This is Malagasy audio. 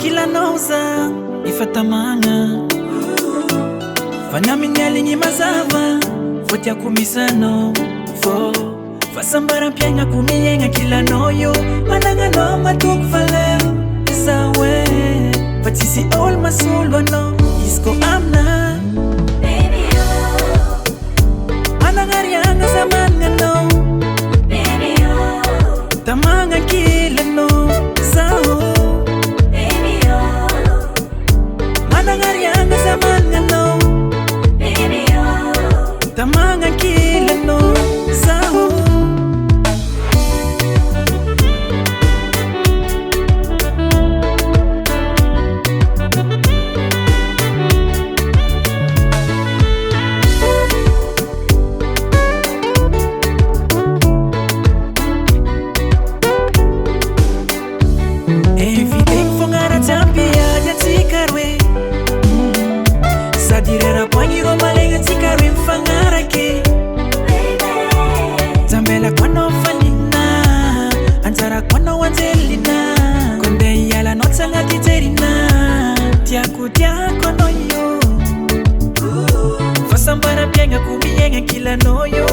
kila nauza ifatamanga Fanami nyalinyi mazava Foti ya kumisano Fo Fasambara pienga kumiyenga kila noyo Mananga no matukfale Isawe Fatisi all masulwa no Isko amna Baby oh Manangarianga zamanga no Baby oh Tamanga kila no Sao Baby oh Manangarianga zamanga no Baby oh Tamanga kila no Sao Everything fongara tambia jatikarwe Sadirera pwanyiro malenga tikarwe mfangara ke Zambela kwano falina Anzara kwano wanzelina Konde yala notsanga titerina Tiaku tiako no yo Fasambara pienga kumiyenga kila no yo